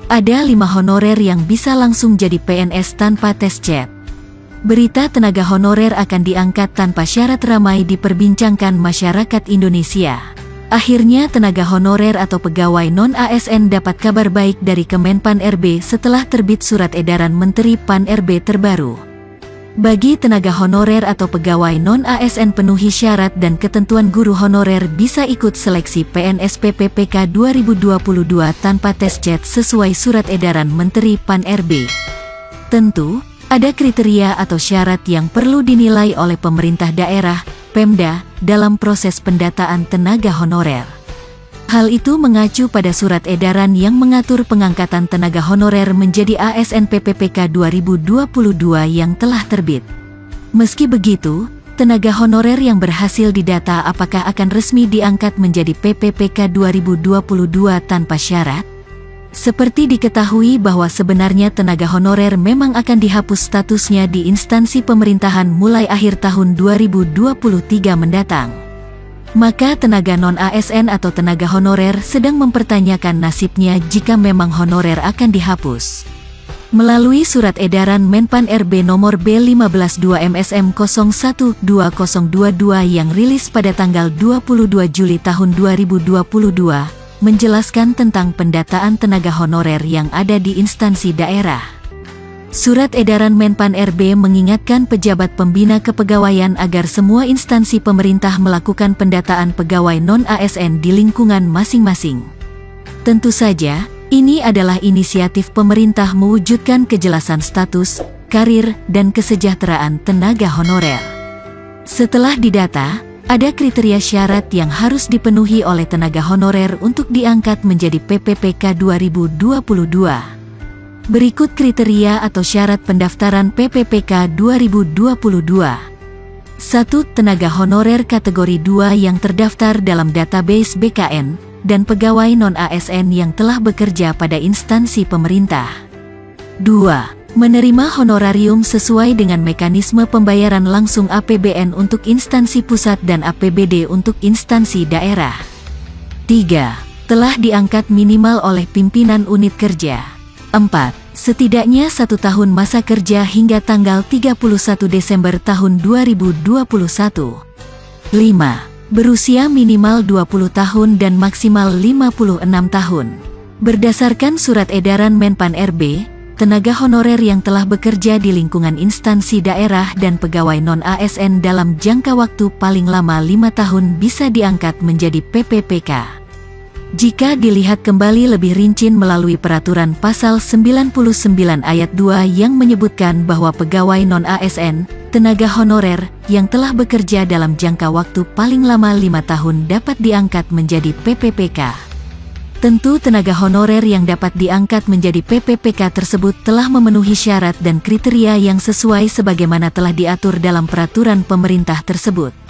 Ada 5 honorer yang bisa langsung jadi PNS tanpa tes CET. Berita tenaga honorer akan diangkat tanpa syarat ramai diperbincangkan masyarakat Indonesia. Akhirnya tenaga honorer atau pegawai non-ASN dapat kabar baik dari Kemenpan RB setelah terbit surat edaran Menteri Pan RB terbaru. Bagi tenaga honorer atau pegawai non-ASN penuhi syarat dan ketentuan guru honorer bisa ikut seleksi PNS PPPK 2022 tanpa tes CET sesuai surat edaran Menteri Pan RB. Tentu, ada kriteria atau syarat yang perlu dinilai oleh pemerintah daerah, Pemda, dalam proses pendataan tenaga honorer. Hal itu mengacu pada surat edaran yang mengatur pengangkatan tenaga honorer menjadi ASN PPPK 2022 yang telah terbit. Meski begitu, tenaga honorer yang berhasil didata apakah akan resmi diangkat menjadi PPPK 2022 tanpa syarat? Seperti diketahui bahwa sebenarnya tenaga honorer memang akan dihapus statusnya di instansi pemerintahan mulai akhir tahun 2023 mendatang. Maka tenaga non-ASN atau tenaga honorer sedang mempertanyakan nasibnya jika memang honorer akan dihapus. Melalui surat edaran Menpan RB nomor B152 MSM 012022 yang rilis pada tanggal 22 Juli tahun 2022, menjelaskan tentang pendataan tenaga honorer yang ada di instansi daerah. Surat edaran Menpan RB mengingatkan pejabat pembina kepegawaian agar semua instansi pemerintah melakukan pendataan pegawai non-ASN di lingkungan masing-masing. Tentu saja, ini adalah inisiatif pemerintah mewujudkan kejelasan status, karir, dan kesejahteraan tenaga honorer. Setelah didata, ada kriteria syarat yang harus dipenuhi oleh tenaga honorer untuk diangkat menjadi PPPK 2022. Berikut kriteria atau syarat pendaftaran PPPK 2022. 1. Tenaga honorer kategori 2 yang terdaftar dalam database BKN, dan pegawai non-ASN yang telah bekerja pada instansi pemerintah. 2. Menerima honorarium sesuai dengan mekanisme pembayaran langsung APBN untuk instansi pusat dan APBD untuk instansi daerah. 3. Telah diangkat minimal oleh pimpinan unit kerja. 4. Setidaknya 1 tahun masa kerja hingga tanggal 31 Desember tahun 2021. 5. Berusia minimal 20 tahun dan maksimal 56 tahun. Berdasarkan surat edaran Menpan RB, tenaga honorer yang telah bekerja di lingkungan instansi daerah dan pegawai non-ASN dalam jangka waktu paling lama 5 tahun bisa diangkat menjadi PPPK. Jika dilihat kembali lebih rinci melalui peraturan pasal 99 ayat 2 yang menyebutkan bahwa pegawai non-ASN, tenaga honorer, yang telah bekerja dalam jangka waktu paling lama 5 tahun dapat diangkat menjadi PPPK. Tentu tenaga honorer yang dapat diangkat menjadi PPPK tersebut telah memenuhi syarat dan kriteria yang sesuai sebagaimana telah diatur dalam peraturan pemerintah tersebut.